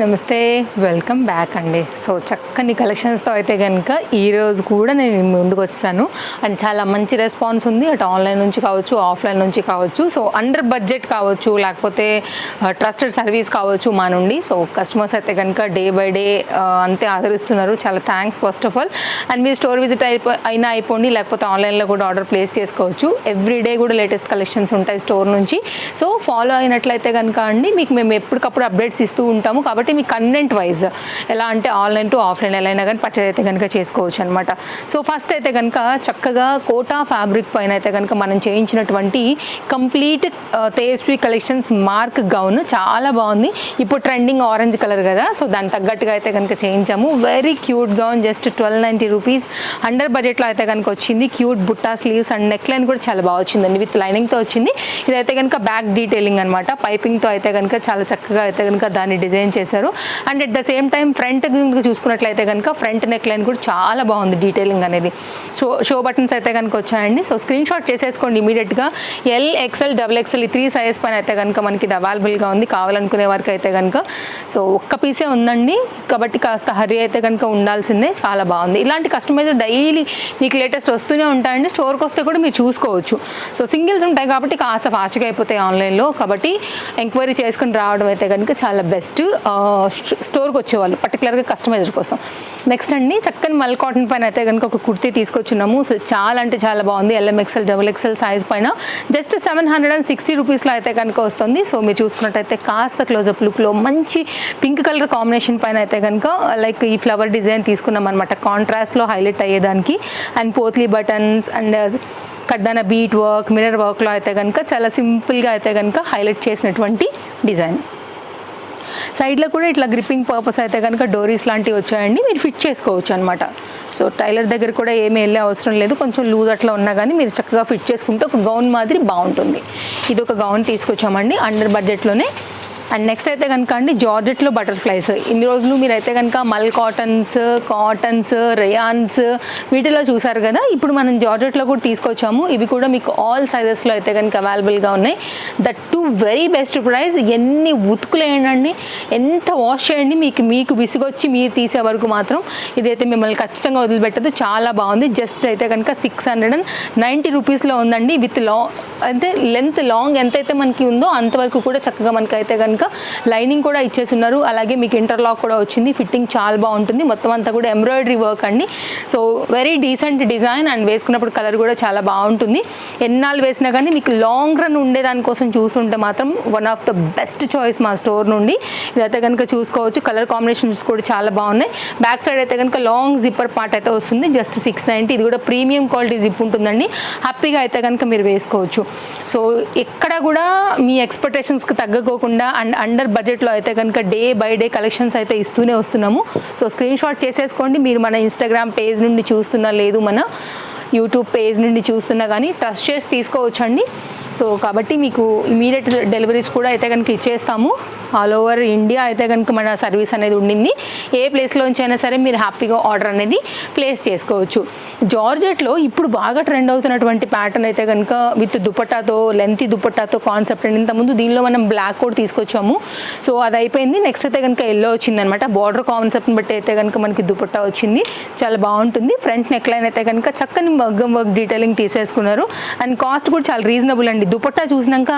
నమస్తే, welcome back అండి. So చక్కని కలెక్షన్స్తో అయితే కనుక ఈరోజు కూడా నేను ముందుకు వచ్చాను అండ్ చాలా మంచి రెస్పాన్స్ ఉంది. అటు ఆన్లైన్ నుంచి కావచ్చు, ఆఫ్లైన్ నుంచి కావచ్చు. సో అండర్ బడ్జెట్ కావచ్చు, లేకపోతే ట్రస్టెడ్ సర్వీస్ కావచ్చు మా నుండి. సో కస్టమర్స్ అయితే కనుక డే బై డే అంతే ఆదరిస్తున్నారు. చాలా thanks first of all. And మీరు స్టోర్ విజిట్ అయినా అయిపోండి, లేకపోతే ఆన్లైన్లో కూడా ఆర్డర్ ప్లేస్ చేసుకోవచ్చు. ఎవ్రీ డే కూడా లేటెస్ట్ కలెక్షన్స్ ఉంటాయి స్టోర్ నుంచి. సో ఫాలో అయినట్లయితే కనుక అండి మీకు మేము ఎప్పటికప్పుడు అప్డేట్స్ ఇస్తూ ఉంటాము. కాబట్టి మీ కంటెంట్ వైజ్ ఎలా అంటే ఆన్లైన్ టు ఆఫ్లైన్ ఎలా అయినా కానీ పర్చేజ్ అయితే కనుక చేసుకోవచ్చు అనమాట. సో ఫస్ట్ అయితే కనుక చక్కగా కోటా ఫ్యాబ్రిక్ పైన అయితే కనుక మనం చేయించినటువంటి complete Tejaswi collections mark gown చాలా బాగుంది. ఇప్పుడు ట్రెండింగ్ ఆరెంజ్ కలర్ కదా, సో దానికి తగ్గట్టుగా అయితే కనుక చేయించాము. Very cute gown, just 1290 rupees. Under బడ్జెట్లో అయితే కనుక వచ్చింది. Cute Butta sleeves and neck line కూడా చాలా బాగా వచ్చిందండి, విత్ లైనింగ్తో వచ్చింది. ఇదైతే కనుక బ్యాక్ డీటెయిలింగ్ అనమాట, పైపింగ్తో అయితే కనుక చాలా చక్కగా అయితే కనుక దాన్ని డిజైన్ చేశారు. And at the same time front చూసుకున్నట్లయితే కనుక ఫ్రంట్ నెక్ లైన్ కూడా చాలా బాగుంది డీటెయిలింగ్ అనేది. షో బటన్స్ అయితే కనుక వచ్చాయండి. సో స్క్రీన్ షాట్ చేసేసుకోండి ఇమీడియట్గా. ఎల్, ఎక్స్ఎల్, డబుల్ ఎక్స్ఎల్ ఈ 3 సైజ్ పైన అయితే కనుక మనకి ఇది అవైలబుల్గా ఉంది. కావాలనుకునే వారికి అయితే కనుక సో ఒక్క పీసే ఉందండి, కాబట్టి కాస్త హరీ అయితే కనుక ఉండాల్సిందే. చాలా బాగుంది. ఇలాంటి కస్టమైజ్ డైలీ మీకు లేటెస్ట్ వస్తూనే ఉంటాయండి. స్టోర్కి వస్తే కూడా మీరు చూసుకోవచ్చు. సో సింగిల్స్ ఉంటాయి కాబట్టి కాస్త ఫాస్ట్గా అయిపోతాయి ఆన్లైన్లో. కాబట్టి ఎంక్వైరీ చేసుకుని రావడం అయితే కనుక చాలా బెస్ట్ స్టోర్కి వచ్చేవాళ్ళు, పర్టికులర్గా కస్టమైజర్ కోసం. నెక్స్ట్ అండి చక్కని మల్ కాటన్ పైన అయితే కనుక ఒక కుర్తీ తీసుకొచ్చున్నాము. చాలా అంటే చాలా బాగుంది. ఎల్ఎంఎక్స్ఎల్, డబుల్ ఎక్స్ఎల్ సైజ్ పైన జస్ట్ 760 రూపీస్లో అయితే కనుక వస్తుంది. సో మీరు చూసుకున్నట్టయితే కాస్త క్లోజప్ లుక్లో మంచి పింక్ కలర్ కాంబినేషన్ పైన అయితే కనుక లైక్ ఈ ఫ్లవర్ డిజైన్ తీసుకున్నాం అనమాట, కాంట్రాస్ట్లో హైలైట్ అయ్యేదానికి. అండ్ పోత్లీ బటన్స్ అండ్ కడ్దాన బీట్ వర్క్, మిర్రర్ వర్క్లో అయితే కనుక చాలా సింపుల్గా అయితే కనుక హైలైట్ చేసినటువంటి డిజైన్. సైడ్లో కూడా ఇట్లా గ్రిప్పింగ్ పర్పస్ అయితే కనుక డోరీస్ లాంటివి వచ్చాయండి, మీరు ఫిట్ చేసుకోవచ్చు అనమాట. సో టైలర్ దగ్గర కూడా ఏమీ వెళ్ళే అవసరం లేదు. కొంచెం లూజ్ అట్లా ఉన్నా కానీ మీరు చక్కగా ఫిట్ చేసుకుంటే ఒక గౌన్ మాదిరి బాగుంటుంది. ఇది ఒక గౌన్ తీసుకొచ్చామండి అండర్ బడ్జెట్లోనే. అండ్ నెక్స్ట్ అయితే కనుక అండి జార్జెట్లో బటర్ఫ్లైస్. ఇన్ని రోజులు మీరు అయితే కనుక మల్ కాటన్స్, రేయాన్స్ వీటిలో చూసారు కదా. ఇప్పుడు మనం జార్జెట్లో కూడా తీసుకొచ్చాము. ఇవి కూడా మీకు ఆల్ సైజెస్లో అయితే కనుక అవైలబుల్గా ఉన్నాయి. That to very best price. ఎన్ని ఉతుకులేయండి, ఎంత వాష్ చేయండి, మీకు విసిగొచ్చి మీరు తీసే వరకు మాత్రం ఇదైతే మిమ్మల్ని ఖచ్చితంగా వదిలిపెట్టదు. చాలా బాగుంది. జస్ట్ అయితే కనుక 690 రూపీస్లో ఉందండి. విత్ అంటే లెంత్ లాంగ్ ఎంతైతే మనకి ఉందో అంతవరకు కూడా చక్కగా మనకైతే కనుక లైనింగ్ కూడా ఇచ్చేసి ఉన్నారు. అలాగే మీకు ఇంటర్లాక్ కూడా వచ్చింది. ఫిట్టింగ్ చాలా బాగుంటుంది. మొత్తం అంతా కూడా ఎంబ్రాయిడరీ వర్క్ అండి. So very decent design and వేసుకున్నప్పుడు కలర్ కూడా చాలా బాగుంటుంది. ఎన్నాళ్ళు వేసినా కానీ మీకు లాంగ్ రన్ ఉండేదానికోసం చూస్తుంటే మాత్రం one of the best choice మా స్టోర్ నుండి. ఇదైతే కనుక చూసుకోవచ్చు. కలర్ కాంబినేషన్స్ కూడా చాలా బాగున్నాయి. బ్యాక్ సైడ్ అయితే కనుక లాంగ్ జిప్పర్ పార్ట్ అయితే వస్తుంది. జస్ట్ 690. ఇది కూడా ప్రీమియం క్వాలిటీ జిప్ ఉంటుందండి. హ్యాపీగా అయితే కనుక మీరు వేసుకోవచ్చు. సో ఎక్కడ కూడా మీ ఎక్స్పెక్టేషన్స్కి తగ్గకోకుండా అండ్ అండర్ బడ్జెట్లో అయితే కనుక డే బై డే కలెక్షన్స్ అయితే ఇస్తూనే వస్తున్నాము. సో స్క్రీన్ షాట్ చేసేసుకోండి. మీరు మన ఇన్స్టాగ్రామ్ పేజ్ నుండి చూస్తున్నా, లేదు మన యూట్యూబ్ పేజ్ నుండి చూస్తున్నా కానీ ట్రస్ట్ చేసి తీసుకోవచ్చండి. సో కాబట్టి మీకు ఇమీడియట్ డెలివరీస్ కూడా అయితే కనుక ఇచ్చేస్తాము. ఆల్ ఓవర్ ఇండియా అయితే కనుక మన సర్వీస్ అనేది ఉండింది. ఏ ప్లేస్లోంచి అయినా సరే మీరు హ్యాపీగా ఆర్డర్ అనేది ప్లేస్ చేసుకోవచ్చు. జార్జెట్లో ఇప్పుడు బాగా ట్రెండ్ అవుతున్నటువంటి ప్యాటర్న్ అయితే కనుక విత్ దుపట్టాతో, లెంతీ దుపట్టాతో కాన్సెప్ట్ అండి. ఇంతకుముందు దీనిలో మనం బ్లాక్ కూడా తీసుకొచ్చాము. సో అది అయిపోయింది. నెక్స్ట్ అయితే కనుక ఎల్లో వచ్చిందనమాట. బార్డర్ కాన్సెప్ట్ని బట్టి అయితే కనుక మనకి దుపట్టా వచ్చింది. చాలా బాగుంటుంది. ఫ్రంట్ నెక్ లైన్ అయితే కనుక చక్కని మగ్గం వర్క్ డీటెయిలింగ్ తీసేసుకున్నారు. అండ్ కాస్ట్ కూడా చాలా రీజనబుల్ అండి. దుపట్టా చూసినాక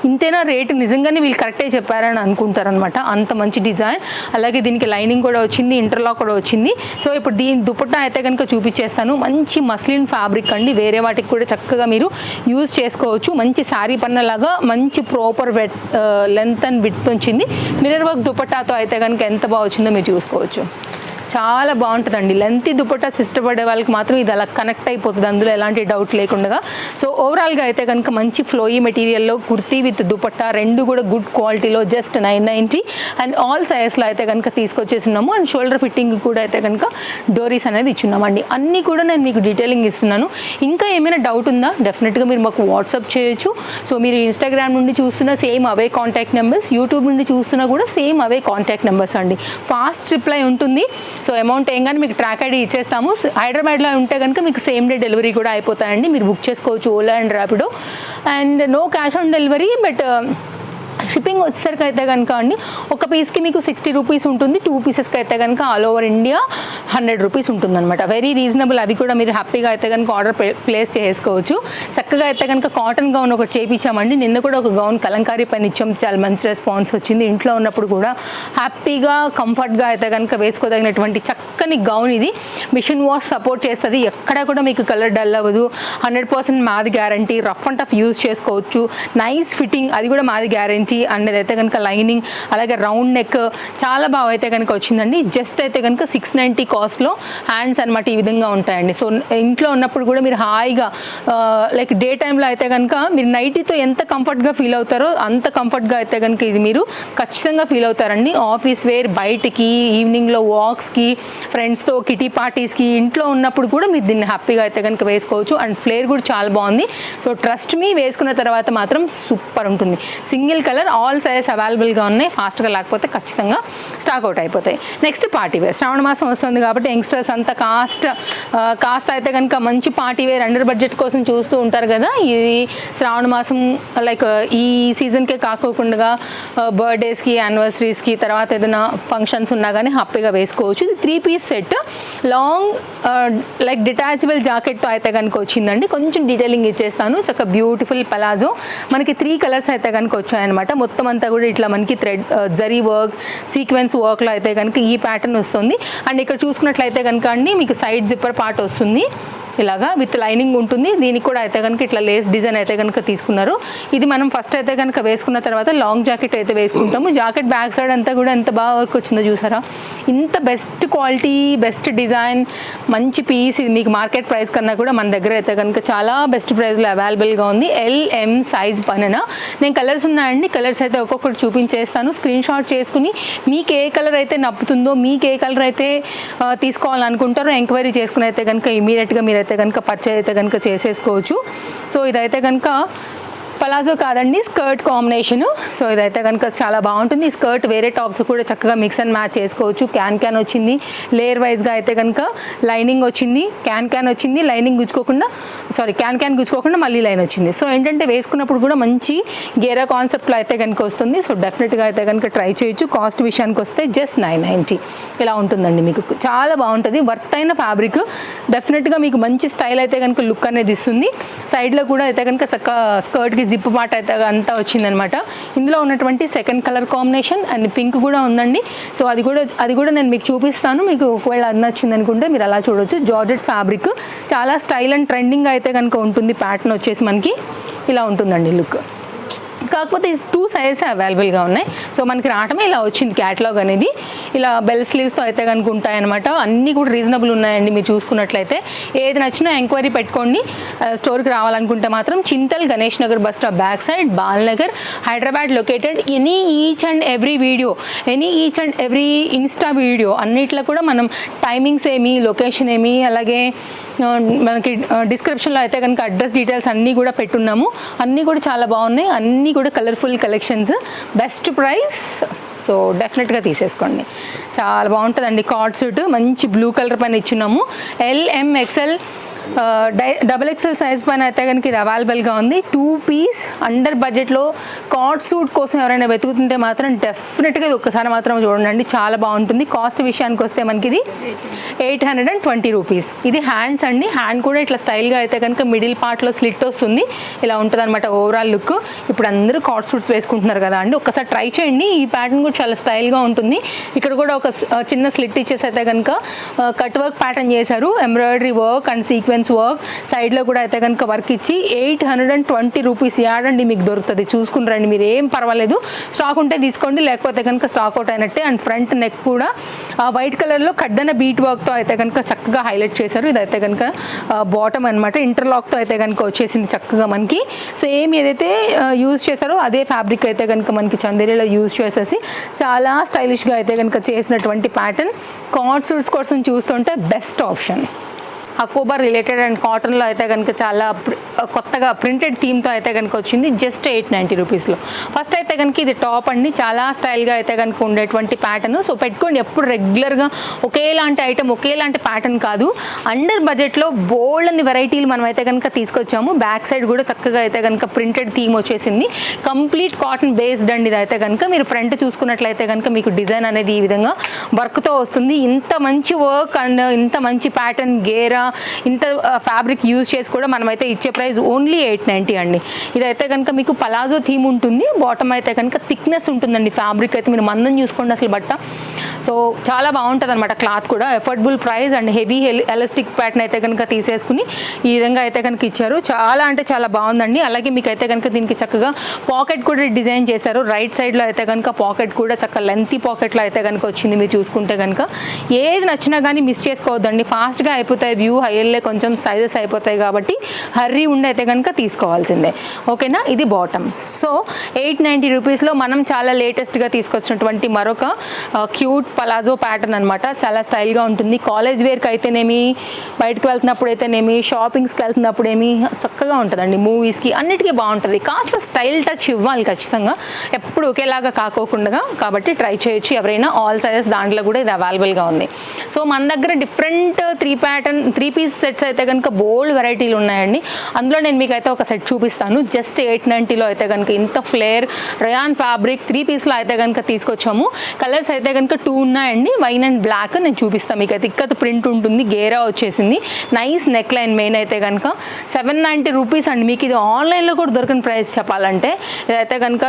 ఇంతేనా రేటు, నిజంగానే వీళ్ళు కరెక్టే చెప్పారని అనుకుంటారనమాట. అంత మంచి డిజైన్. అలాగే దీనికి లైనింగ్ కూడా వచ్చింది, ఇంటర్లాక్ కూడా వచ్చింది. సో ఇప్పుడు దీని దుపట్టా అయితే కనుక చూపించేస్తాను. మంచి మస్లిన్ ఫ్యాబ్రిక్ అండి. వేరే వాటికి కూడా చక్కగా మీరు యూజ్ చేసుకోవచ్చు. మంచి శారీ పన్నలాగా మంచి ప్రాపర్ లెంత్ అండ్ విడ్త్ వచ్చింది. మిర్రర్ వర్క్ దుపట్టాతో అయితే కనుక ఎంత బాగా వచ్చిందో మీరు చూసుకోవచ్చు. చాలా బాగుంటుందండి. లెంతీ దుపట్టా ఇష్టపడే వాళ్ళకి మాత్రం ఇది అలా కనెక్ట్ అయిపోతుంది, అందులో ఎలాంటి డౌట్ లేకుండా. సో ఓవరాల్గా అయితే కనుక మంచి ఫ్లోయీ మెటీరియల్లో కుర్తీ విత్ దుపట్టా రెండు కూడా గుడ్ క్వాలిటీలో జస్ట్ 990 అండ్ ఆల్ సైజెస్లో అయితే కనుక తీసుకొచ్చేస్తున్నాము. అండ్ షోల్డర్ ఫిట్టింగ్ కూడా అయితే కనుక డోరీస్ అనేది ఇచ్చున్నామండి. అన్నీ కూడా నేను మీకు డీటెయిలింగ్ ఇస్తున్నాను. ఇంకా ఏమైనా డౌట్ ఉందా డెఫినెట్గా మీరు మాకు వాట్సాప్ చేయొచ్చు. సో మీరు ఇన్స్టాగ్రామ్ నుండి చూస్తున్న సేమ్ అవే కాంటాక్ట్ నెంబర్స్, యూట్యూబ్ నుండి చూస్తున్నా కూడా సేమ్ అవే కాంటాక్ట్ నెంబర్స్ అండి. ఫాస్ట్ రిప్లై ఉంటుంది. సో అమౌంట్ ఏం కానీ మీకు ట్రాక్ ఐడి ఇచ్చేస్తాము. హైదరాబాద్లో ఉంటే కనుక మీకు సేమ్ డే డెలివరీ కూడా అయిపోతాయండి. మీరు బుక్ చేసుకోవచ్చు Ola and Rapido. And no cash on delivery, but shipping వచ్చేసరికి అయితే కనుక అండి ఒక పీస్కి మీకు 60 రూపీస్ ఉంటుంది, 2 పీసెస్కి అయితే కనుక ఆల్ ఓవర్ ఇండియా 100 రూపీస్ ఉంటుందన్నమాట. Very reasonable. అవి కూడా మీరు హ్యాపీగా అయితే కనుక ఆర్డర్ ప్లేస్ చేసుకోవచ్చు. చక్కగా అయితే కనుక కాటన్ గౌన్ ఒకటి చేయించామండి. నిన్న కూడా ఒక గౌన్ కలంకారీ పైన ఇచ్చాం, చాలా మంచి రెస్పాన్స్ వచ్చింది. ఇంట్లో ఉన్నప్పుడు కూడా హ్యాపీగా కంఫర్ట్గా అయితే కనుక వేసుకోదగినటువంటి చక్కని గౌన్ ఇది. మిషన్ వాష్ సపోర్ట్ చేస్తుంది, ఎక్కడా కూడా మీకు కలర్ డల్ అవ్వదు. 100% మాది guarantee. Rough and tough use చేసుకోవచ్చు. నైస్ ఫిట్టింగ్, అది కూడా మాది గ్యారంటీ. అండ్ అయితే కనుక లైనింగ్, అలాగే రౌండ్ నెక్ చాలా బాగా అయితే కనుక వచ్చిందండి. జస్ట్ అయితే కనుక 690 కాస్ట్లో హ్యాండ్స్ అనమాట ఈ విధంగా ఉంటాయండి. సో ఇంట్లో ఉన్నప్పుడు కూడా మీరు హాయిగా లైక్ డే టైంలో అయితే కనుక మీరు నైటీతో ఎంత కంఫర్ట్గా ఫీల్ అవుతారో అంత కంఫర్ట్గా అయితే కనుక ఇది మీరు ఖచ్చితంగా ఫీల్ అవుతారండి. ఆఫీస్ వేర్, బయటికి, ఈవినింగ్లో వాక్స్కి, ఫ్రెండ్స్తో కిటీ పార్టీస్కి, ఇంట్లో ఉన్నప్పుడు కూడా మీరు దీన్ని హ్యాపీగా అయితే కనుక వేసుకోవచ్చు. అండ్ ఫ్లేర్ కూడా చాలా బాగుంది. సో ట్రస్ట్ మీ, వేసుకున్న తర్వాత మాత్రం సూపర్ ఉంటుంది. సింగిల్ కలర్, ఆల్ సైజెస్ అవైలబుల్గా ఉన్నాయి. ఫాస్ట్గా లేకపోతే ఖచ్చితంగా స్టాక్ అవుట్ అయిపోతాయి. Next party wear. శ్రావణ మాసం వస్తుంది కాబట్టి యంగ్స్టర్స్ అంతా కాస్త అయితే కనుక మంచి పార్టీ వేర్ అండర్ బడ్జెట్ కోసం చూస్తూ ఉంటారు కదా. ఇది శ్రావణ మాసం లైక్ ఈ సీజన్కే కాకోకుండా బర్త్డేస్కి, యానివర్సరీస్కి, తర్వాత ఏదైనా ఫంక్షన్స్ ఉన్నా కానీ హ్యాపీగా వేసుకోవచ్చు. ఇది 3 piece set, long like detachable జాకెట్తో అయితే కనుక వచ్చిందండి. కొంచెం డీటెయిలింగ్ ఇచ్చేస్తాను. చక్కగా బ్యూటిఫుల్ పలాజో, మనకి 3 కలర్స్ అయితే కనుక వచ్చాయన్నమాట. మొత్తం అంతా కూడా ఇట్లా మనకి థ్రెడ్ జరీ వర్క్, సీక్వెన్స్ వర్క్లో అయితే కనుక ఈ ప్యాటర్న్ వస్తుంది. అండ్ ఇక్కడ చూసుకున్నట్లయితే కనుక అండి మీకు సైడ్ జిప్పర్ పార్ట్ వస్తుంది, ఇలాగా విత్ లైనింగ్ ఉంటుంది. దీనికి కూడా అయితే కనుక ఇట్లా లేస్ డిజైన్ అయితే కనుక తీసుకున్నారు. ఇది మనం ఫస్ట్ అయితే కనుక వేసుకున్న తర్వాత లాంగ్ జాకెట్ అయితే వేసుకుంటాము. జాకెట్ బ్యాక్ సైడ్ అంతా కూడా ఎంత బాగా వర్క్ వచ్చిందో చూసారా. ఇంత బెస్ట్ క్వాలిటీ, బెస్ట్ డిజైన్, మంచి పీస్. ఇది మీకు మార్కెట్ ప్రైస్ కన్నా కూడా మన దగ్గర అయితే కనుక చాలా బెస్ట్ ప్రైస్లో అవైలబుల్గా ఉంది. LM సైజ్ పైన నేను కలర్స్ ఉన్నాయండి. కలర్స్ అయితే ఒక్కొక్కటి చూపించేస్తాను. స్క్రీన్ షాట్ చేసుకుని మీకు ఏ కలర్ అయితే నప్పుతుందో, మీకు ఏ కలర్ అయితే తీసుకోవాలనుకుంటారో ఎంక్వైరీ చేసుకుని అయితే కనుక ఇమీడియట్గా మీరు అయితే కనుక పర్చేజ్ అయితే కనుక చేసేసుకోవచ్చు. సో ఇదైతే కనుక పలాజో కాదండి, స్కర్ట్ కాంబినేషను. సో ఇదైతే కనుక చాలా బాగుంటుంది. ఈ స్కర్ట్ వేరే టాప్స్ కూడా చక్కగా మిక్స్ అండ్ మ్యాచ్ చేసుకోవచ్చు. క్యాన్ వచ్చింది, లేయర్ వైజ్గా అయితే కనుక లైనింగ్ వచ్చింది, క్యాన్ వచ్చింది, లైనింగ్ గుచ్చుకోకుండా, సారీ క్యాన్ గుచ్చుకోకుండా మళ్ళీ లైన్ వచ్చింది. సో ఏంటంటే వేసుకున్నప్పుడు కూడా మంచి గేరా కాన్సెప్ట్లో అయితే కనుక వస్తుంది. సో డెఫినెట్గా అయితే కనుక ట్రై చేయొచ్చు. కాస్ట్ విషయానికి వస్తే జస్ట్ 990 ఇలా ఉంటుందండి. మీకు చాలా బాగుంటుంది, వర్త్ అయిన ఫ్యాబ్రిక్. డెఫినెట్గా మీకు మంచి స్టైల్ అయితే కనుక లుక్ అనేది ఇస్తుంది. సైడ్లో కూడా అయితే కనుక చక్కగా స్కర్ట్కి జిప్ పార్ట్ అయితే అంతా వచ్చిందనమాట. ఇందులో ఉన్నటువంటి second colour combination and pink కూడా ఉందండి. సో అది కూడా నేను మీకు చూపిస్తాను. మీకు ఒకవేళ అది నచ్చింది అనుకుంటే మీరు అలా చూడవచ్చు. జార్జెట్ ఫ్యాబ్రిక్, చాలా స్టైల్ అండ్ ట్రెండింగ్ అయితే కనుక ఉంటుంది. ప్యాటర్న్ వచ్చేసి మనకి ఇలా ఉంటుందండి లుక్. కాకపోతే ఈ 2 సైజెస్ అవైలబుల్గా ఉన్నాయి. సో మనకి రావటమే ఇలా వచ్చింది క్యాటలాగ్ అనేది. ఇలా బెల్ స్లీవ్స్తో అయితే కనుక ఉంటాయన్నమాట. అన్నీ కూడా రీజనబుల్ ఉన్నాయండి. మీరు చూసుకున్నట్లయితే ఏది నచ్చినా ఎంక్వైరీ పెట్టుకోండి. స్టోర్కి రావాలనుకుంటే మాత్రం Chintal Ganesh Nagar bus stop back side, Balnagar, Hyderabad located. Each and every insta video అన్నిట్లో కూడా మనం టైమింగ్స్ ఏమి, లొకేషన్ ఏమి, అలాగే మనకి డిస్క్రిప్షన్లో అయితే కనుక అడ్రస్ డీటెయిల్స్ అన్నీ కూడా పెట్టున్నాము. అన్నీ కూడా చాలా బాగున్నాయి. అన్నీ కూడా colourful collections, best price. So డెఫినెట్గా తీసేసుకోండి, చాలా బాగుంటుందండి. కార్డ్ సూట్ మంచి బ్లూ కలర్ పైన ఇచ్చున్నాము. LM XL double XL size పైన అయితే కనుక ఇది అవైలబుల్గా ఉంది. 2 పీస్ అండర్ బడ్జెట్లో కార్డ్ సూట్ కోసం ఎవరైనా వెతుకుతుంటే మాత్రం డెఫినెట్గా ఇది ఒక్కసారి మాత్రం చూడండి, చాలా బాగుంటుంది. కాస్ట్ విషయానికి వస్తే మనకి ఇది 820 రూపీస్. ఇది హ్యాండ్స్ అండి. హ్యాండ్ కూడా ఇట్లా స్టైల్గా అయితే కనుక మిడిల్ పార్ట్లో స్లిట్ వస్తుంది, ఇలా ఉంటుంది అనమాట ఓవరాల్ లుక్. ఇప్పుడు అందరూ కార్డ్ సూట్స్ వేసుకుంటున్నారు కదా అండి, ఒక్కసారి ట్రై చేయండి. ఈ ప్యాటర్న్ కూడా చాలా స్టైల్గా ఉంటుంది. ఇక్కడ కూడా ఒక చిన్న స్లిట్ ఇచ్చేసి అయితే కనుక కట్ వర్క్ ప్యాటర్న్ చేశారు, embroidery work and sequence work. సైడ్లో కూడా అయితే కనుక వర్క్ ఇచ్చి 820 రూపీస్ యాడండి మీకు దొరుకుతుంది. చూసుకుని రండి, మీరు ఏం పర్వాలేదు. స్టాక్ ఉంటే తీసుకోండి, లేకపోతే కనుక స్టాక్ అవుట్ అయినట్టే. అండ్ ఫ్రంట్ నెక్ కూడా వైట్ కలర్లో కడ్డన బీట్ వర్క్తో అయితే కనుక చక్కగా హైలైట్ చేశారు. ఇదైతే కనుక బాటమ్ అనమాట, ఇంటర్లాక్తో అయితే కనుక వచ్చేసింది చక్కగా మనకి. సేమ్ ఏదైతే యూజ్ చేశారో అదే ఫ్యాబ్రిక్ అయితే కనుక మనకి చందేరిలో యూజ్ చేసేసి చాలా స్టైలిష్గా అయితే కనుక చేసినటువంటి ప్యాటర్న్. కార్డ్ సూట్స్ కోసం చూస్తుంటే బెస్ట్ ఆప్షన్. అకోబా రిలేటెడ్ అండ్ కాటన్లో అయితే కనుక చాలా కొత్తగా ప్రింటెడ్ థీమ్తో అయితే కనుక వచ్చింది జస్ట్ 890 రూపీస్లో. ఫస్ట్ అయితే కనుక ఇది టాప్ అండి, చాలా స్టైల్గా అయితే కనుక ఉండేటువంటి ప్యాటర్న్. సో పెట్టుకోండి, ఎప్పుడు రెగ్యులర్గా ఒకేలాంటి ఐటమ్ ఒకేలాంటి ప్యాటర్న్ కాదు, అండర్ బడ్జెట్లో బోల్డ్ అన్ని వెరైటీలు మనం అయితే కనుక తీసుకొచ్చాము. బ్యాక్ సైడ్ కూడా చక్కగా అయితే కనుక ప్రింటెడ్ థీమ్ వచ్చేసింది, కంప్లీట్ కాటన్ బేస్డ్ అండి. ఇది అయితే కనుక మీరు ఫ్రంట్ చూసుకున్నట్లయితే కనుక మీకు డిజైన్ అనేది ఈ విధంగా వర్క్తో వస్తుంది. ఇంత మంచి వర్క్ అండ్ ఇంత మంచి ప్యాటర్న్ గేరా ఇంత ఫ్యాబ్రిక్ యూజ్ చేసి కూడా మనమైతే ఇచ్చే ప్రైస్ ఓన్లీ 890 అండి. ఇదైతే కనుక మీకు పలాజో థీమ్ ఉంటుంది, బాటమ్ అయితే కనుక థిక్నెస్ ఉంటుందండి. ఫ్యాబ్రిక్ అయితే మీరు మందం చూసుకోండి అసలు బట్ట. సో చాలా బాగుంటుంది అనమాట, క్లాత్ కూడా affordable price and heavy elastic pattern అయితే కనుక తీసేసుకుని ఈ విధంగా అయితే కనుక ఇచ్చారు. చాలా అంటే చాలా బాగుందండి. అలాగే మీకు అయితే కనుక దీనికి చక్కగా పాకెట్ కూడా డిజైన్ చేశారు. రైట్ సైడ్లో అయితే కనుక పాకెట్ కూడా చక్కగా లెంతీ పాకెట్లో అయితే కనుక వచ్చింది. మీరు చూసుకుంటే కనుక ఏది నచ్చినా కానీ మిస్ చేసుకోవద్దండి, ఫాస్ట్గా అయిపోతాయి. వ్యూ హైయల్లే కొంచెం సైజెస్ అయిపోతాయి కాబట్టి హర్రీ ఉండి అయితే కనుక తీసుకోవాల్సిందే. ఓకేనా, ఇది బాటమ్. సో 890 రూపీస్లో మనం చాలా లేటెస్ట్గా తీసుకొచ్చినటువంటి మరొక క్యూట్ పలాజో ప్యాటర్న్ అనమాట. చాలా స్టైల్గా ఉంటుంది. కాలేజ్ వేర్కి అయితేనేమి, బయటకు వెళ్తున్నప్పుడు అయితేనేమి, షాపింగ్స్కి వెళ్తున్నప్పుడేమి చక్కగా ఉంటుందండి. మూవీస్కి అన్నిటికీ బాగుంటుంది. కాస్త స్టైల్ టచ్ ఇవ్వాలి ఖచ్చితంగా, ఎప్పుడు ఒకేలాగా కాకోకుండా. కాబట్టి ట్రై చేయొచ్చు ఎవరైనా. ఆల్ సైజెస్ దాంట్లో కూడా ఇది అవైలబుల్గా ఉంది. సో మన దగ్గర డిఫరెంట్ 3 పీస్ సెట్స్ అయితే కనుక బోల్డ్ వెరైటీలు ఉన్నాయండి. అందులో నేను మీకు అయితే ఒక సెట్ చూపిస్తాను. జస్ట్ 890లో అయితే కనుక ఇంత ఫ్లేర్ రయాన్ ఫ్యాబ్రిక్ 3 పీస్లో అయితే కనుక తీసుకొచ్చాము. కలర్స్ అయితే కనుక 2 ఉన్నాయండి, వైన్ అండ్ బ్లాక్. నేను చూపిస్తాను మీకు అయితే. ఇక్కత ప్రింట్ ఉంటుంది, గేరా వచ్చేసింది, నైస్ నెక్ లైన్. మెయిన్ అయితే కనుక 790 రూపీస్ అండి. మీకు ఇది ఆన్లైన్లో కూడా దొరికిన ప్రైస్ చెప్పాలంటే. ఇదైతే కనుక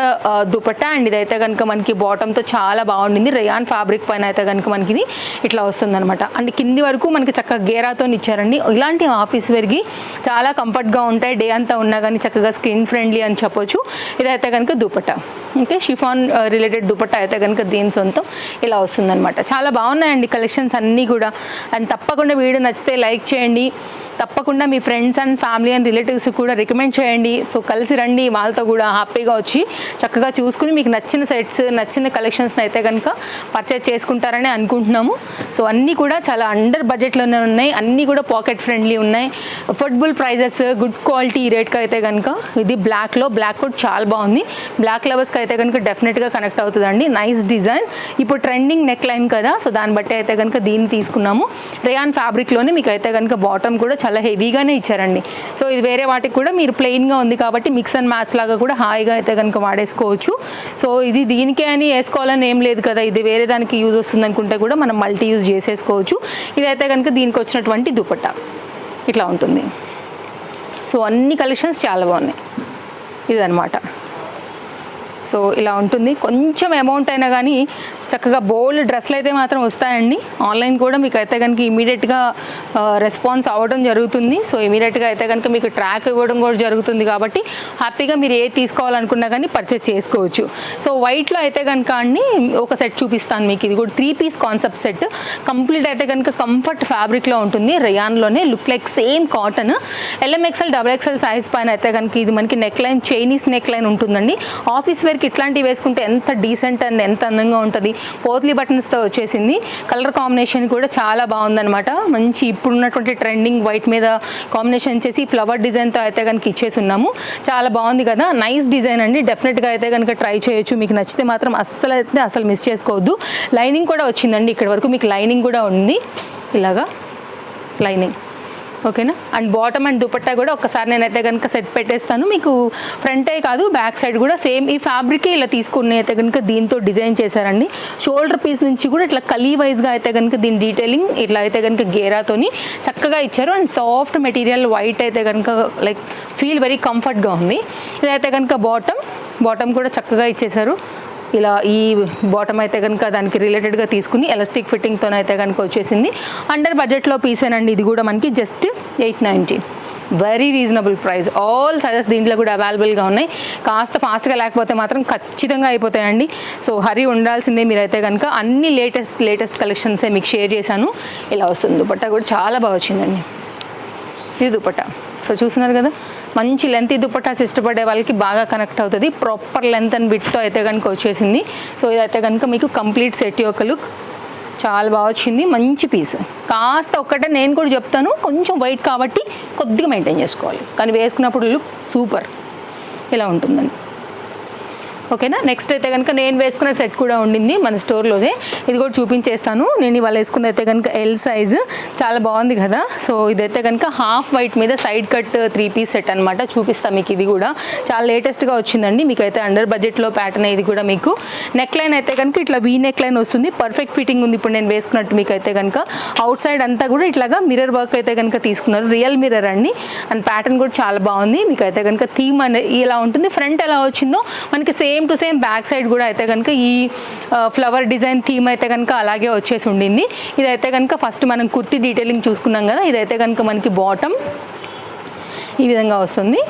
దుపట్టా అండ్ ఇదైతే కనుక మనకి బాటంతో చాలా బాగుండింది. రయాన్ ఫ్యాబ్రిక్ పైన అయితే కనుక మనకి ఇది ఇట్లా వస్తుందన్నమాట. అండ్ కింది వరకు మనకి చక్కగా గేరాతో ఇచ్చారండి. ఇలాంటి ఆఫీస్ వేర్కి చాలా కంఫర్ట్గా ఉంటాయి. డే అంతా ఉన్నా కానీ చక్కగా స్కిన్ ఫ్రెండ్లీ అని చెప్పొచ్చు. ఇదైతే కనుక dupatta. Okay, chiffon related dupatta అయితే కనుక దీని సొంతం ఇలా వస్తుందన్నమాట. చాలా బాగున్నాయండి కలెక్షన్స్ అన్నీ కూడా. అండ్ తప్పకుండా వీడియో నచ్చితే లైక్ చేయండి. తప్పకుండా మీ friends and family and relatives కూడా రికమెండ్ చేయండి. సో కలిసి రండి, వాళ్ళతో కూడా హ్యాపీగా వచ్చి చక్కగా చూసుకుని మీకు నచ్చిన సెట్స్ నచ్చిన కలెక్షన్స్ని అయితే కనుక పర్చేజ్ చేసుకుంటారని అనుకుంటున్నాము. సో అన్నీ కూడా చాలా అండర్ బడ్జెట్లోనే ఉన్నాయి, అన్నీ కూడా పాకెట్ ఫ్రెండ్లీ ఉన్నాయి, అఫోర్డబుల్ ప్రైజెస్, గుడ్ క్వాలిటీ రేట్కి అయితే కనుక. ఇది బ్లాక్లో, బ్లాక్ కూడా చాలా బాగుంది. బ్లాక్ లవర్స్కి అయితే కనుక డెఫినెట్గా కనెక్ట్ అవుతుందండి. నైస్ డిజైన్, ఇప్పుడు ట్రెండింగ్ నెక్ లైన్ కదా, సో దాన్ని బట్టి అయితే కనుక దీన్ని తీసుకున్నాము. రేయాన్ ఫ్యాబ్రిక్లోనే మీకు అయితే కనుక బాటమ్ కూడా చాలా హెవీగానే ఇచ్చారండి. సో ఇది వేరే వాటికి కూడా మీరు ప్లెయిన్గా ఉంది కాబట్టి మిక్స్ అండ్ మ్యాచ్ లాగా కూడా హాయిగా అయితే కనుక వాడేసుకోవచ్చు. సో ఇది దీనికే అని వేసుకోవాలని ఏం లేదు కదా, ఇది వేరే దానికి యూజ్ వస్తుంది అనుకుంటే కూడా మనం మల్టీ యూజ్ చేసేసుకోవచ్చు. ఇదైతే కనుక దీనికి వచ్చినటువంటి దుపట్టా ఇట్లా ఉంటుంది. సో అన్ని కలెక్షన్స్ చాలా బాగున్నాయి. ఇదనమాట. సో ఇలా ఉంటుంది. కొంచెం అమౌంట్ అయినా కానీ చక్కగా బోల్డ్ డ్రెస్లు అయితే మాత్రం వస్తాయండి. ఆన్లైన్ కూడా మీకు అయితే కనుక ఇమీడియట్గా రెస్పాన్స్ అవ్వడం జరుగుతుంది. సో ఇమీడియట్గా అయితే కనుక మీకు ట్రాక్ ఇవ్వడం కూడా జరుగుతుంది కాబట్టి హ్యాపీగా మీరు ఏది తీసుకోవాలనుకున్నా కానీ పర్చేస్ చేసుకోవచ్చు. సో వైట్లో అయితే కనుక అండి ఒక సెట్ చూపిస్తాను మీకు. ఇది కూడా 3 పీస్ కాన్సెప్ట్ సెట్, కంప్లీట్ అయితే కనుక కంఫర్ట్ ఫ్యాబ్రిక్లో ఉంటుంది. రేయాన్లోనే look like same cotton. LMXL XXL size పైన అయితే కనుక ఇది మనకి neck line Chinese neck line ఉంటుందండి. ఆఫీస్ వేర్కి ఇట్లాంటివి వేసుకుంటే ఎంత డీసెంట్ అండ్ ఎంత అందంగా ఉంటుంది. పోత్లీ బటన్స్తో వచ్చేసింది. కలర్ కాంబినేషన్ కూడా చాలా బాగుందనమాట. మంచి ఇప్పుడున్నటువంటి ట్రెండింగ్ వైట్ మీద కాంబినేషన్ చేసి ఫ్లవర్ డిజైన్తో అయితే కనుక ఇచ్చేసి ఉన్నాము. చాలా బాగుంది కదా, నైస్ డిజైన్ అండి. డెఫినెట్గా అయితే కనుక ట్రై చేయొచ్చు. మీకు నచ్చితే మాత్రం అస్సలు మిస్ చేసుకోవద్దు. లైనింగ్ కూడా వచ్చిందండి, ఇక్కడ వరకు మీకు లైనింగ్ కూడా ఉంది, ఇలాగా లైనింగ్. ఓకేనా. అండ్ బాటమ్ అండ్ దుపట్టా కూడా ఒక్కసారి నేనైతే కనుక సెట్ పెట్టేస్తాను మీకు. ఫ్రంటే కాదు బ్యాక్ సైడ్ కూడా సేమ్ ఈ ఫ్యాబ్రికే ఇలా తీసుకుని అయితే కనుక దీంతో డిజైన్ చేశారండి. షోల్డర్ పీస్ నుంచి కూడా ఇట్లా కలీ వైజ్గా అయితే కనుక దీని డీటెయిలింగ్ ఇట్లా అయితే కనుక గేరాతోని చక్కగా ఇచ్చారు. అండ్ సాఫ్ట్ మెటీరియల్ వైట్ అయితే కనుక లైక్ ఫీల్ వెరీ కంఫర్ట్గా ఉంది. ఇదైతే కనుక బాటమ్ కూడా చక్కగా ఇచ్చేశారు. ఇలా ఈ బాటమ్ అయితే కనుక దానికి రిలేటెడ్గా తీసుకుని ఎలాస్టిక్ ఫిట్టింగ్తో అయితే కనుక వచ్చేసింది. అండర్ బడ్జెట్లో పీసేనండి. ఇది కూడా మనకి just 890, very reasonable price. All sizes దీంట్లో కూడా అవైలబుల్గా ఉన్నాయి. కాస్త ఫాస్ట్గా లేకపోతే మాత్రం ఖచ్చితంగా అయిపోతాయండి. సో హరీ ఉండాల్సిందే మీరైతే కనుక. అన్ని లేటెస్ట్ కలెక్షన్సే మీకు షేర్ చేశాను. ఇలా వస్తుంది. దుపట్టా కూడా చాలా బాగా వచ్చిందండి. ఇది దుపట్టా. సో చూస్తున్నారు కదా, మంచి లెంత్ దుపట్టాస్ ఇష్టపడే వాళ్ళకి బాగా కనెక్ట్ అవుతుంది. ప్రాపర్ లెంత్ అండ్ బిట్తో అయితే కనుక వచ్చేసింది. సో ఇదైతే కనుక మీకు కంప్లీట్ సెట్ యొక్క లుక్. చాలా బాగా వచ్చింది, మంచి పీస్. కాస్త ఒక్కటే నేను కూడా చెప్తాను, కొంచెం వైట్ కాబట్టి కొద్దిగా మెయింటైన్ చేసుకోవాలి, కానీ వేసుకున్నప్పుడు లుక్ సూపర్ ఇలా ఉంటుందండి. ఓకేనా. నెక్స్ట్ అయితే కనుక నేను వేసుకున్న సెట్ కూడా ఉండింది మన స్టోర్లోనే, ఇది కూడా చూపించేస్తాను. నేను ఇవాళ వేసుకుంది అయితే కనుక ఎల్ సైజు, చాలా బాగుంది కదా. సో ఇదైతే కనుక హాఫ్ వైట్ మీద సైడ్ కట్ 3 పీస్ సెట్ అనమాట. చూపిస్తాను మీకు, ఇది కూడా చాలా లేటెస్ట్గా వచ్చిందండి. మీకు అయితే అండర్ బడ్జెట్లో ప్యాటర్న్. ఇది కూడా మీకు నెక్ లైన్ అయితే కనుక ఇట్లా వీ నెక్ లైన్ వస్తుంది, పర్ఫెక్ట్ ఫిట్టింగ్ ఉంది. ఇప్పుడు నేను వేసుకున్నట్టు మీకు అయితే కనుక అవుట్ సైడ్ అంతా కూడా ఇట్లాగా మిర్రర్ వర్క్ అయితే కనుక తీసుకున్నారు, రియల్ మిర్రర్ అండి. అండ్ ప్యాటర్న్ కూడా చాలా బాగుంది. మీకు అయితే కనుక థీమ్ అనేది ఇలా ఉంటుంది. ఫ్రంట్ ఎలా వచ్చిందో మనకి same to same back side కూడా అయితే కనుక ఈ ఫ్లవర్ డిజైన్ థీమ్ అయితే కనుక అలాగే వచ్చేసి ఉండింది. ఇదైతే కనుక ఫస్ట్ మనం కుర్తీ డీటెయిలింగ్ చూసుకున్నాం కదా, ఇదైతే కనుక మనకి బాటమ్ ఈ విధంగా వస్తుంది.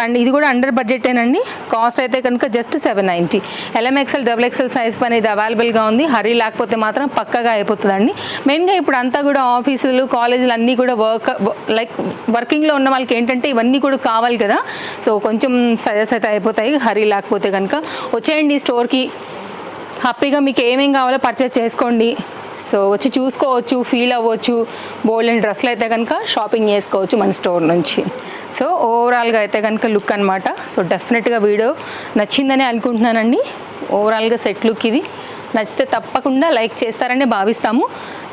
అండ్ ఇది కూడా అండర్ బడ్జెటేనండి. కాస్ట్ అయితే కనుక జస్ట్ 790. LMXL XXL సైజ్ పని ఇది అవైలబుల్గా ఉంది. హరీ లేకపోతే మాత్రం పక్కగా అయిపోతుందండి. మెయిన్గా ఇప్పుడు అంతా కూడా ఆఫీసులు కాలేజీలు అన్నీ కూడా వర్కింగ్లో ఉన్న వాళ్ళకి ఏంటంటే ఇవన్నీ కూడా కావాలి కదా. సో కొంచెం సైజెస్ అయితే అయిపోతాయి హరీ లేకపోతే కనుక. వచ్చేయండి స్టోర్కి, హ్యాపీగా మీకు ఏమేం కావాలో పర్చేస్ చేసుకోండి. సో వచ్చి చూసుకోవచ్చు, ఫీల్ అవ్వచ్చు. బోల్డ్ అండ్ డ్రెస్లు అయితే కనుక షాపింగ్ చేసుకోవచ్చు మన స్టోర్ నుంచి. సో ఓవరాల్గా అయితే కనుక లుక్ అనమాట. సో డెఫినెట్గా వీడియో నచ్చిందని అనుకుంటున్నానండి. ఓవరాల్గా సెట్ లుక్ ఇది. నచ్చితే తప్పకుండా లైక్ చేస్తారని భావిస్తాము.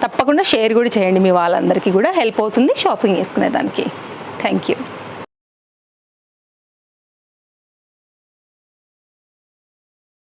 తప్పకుండా షేర్ కూడా చేయండి, మీ వాళ్ళందరికీ కూడా హెల్ప్ అవుతుంది షాపింగ్ చేసుకునేదానికి. Thank you.